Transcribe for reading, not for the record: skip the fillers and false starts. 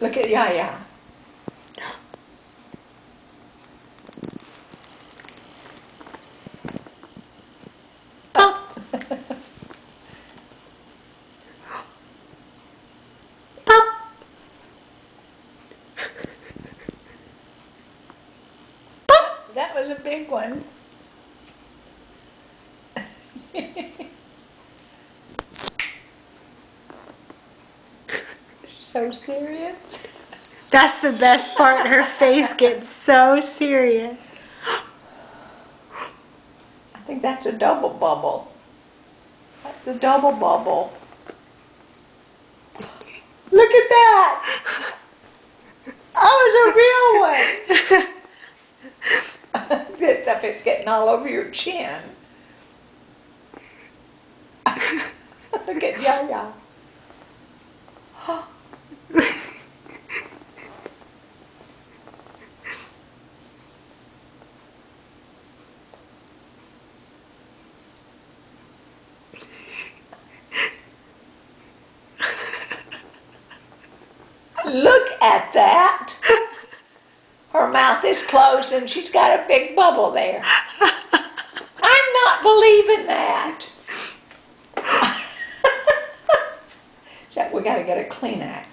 Look at Yaya. Pop. Pop. That was a big one. So serious. That's the best part. Her face gets so serious. I think that's a double bubble. That's a double bubble. Look at that. That was a real one. Except it's getting all over your chin. Look at Yaya. Look at that. Her mouth is closed and she's got a big bubble there. I'm not believing that. Except we got to get a Kleenex.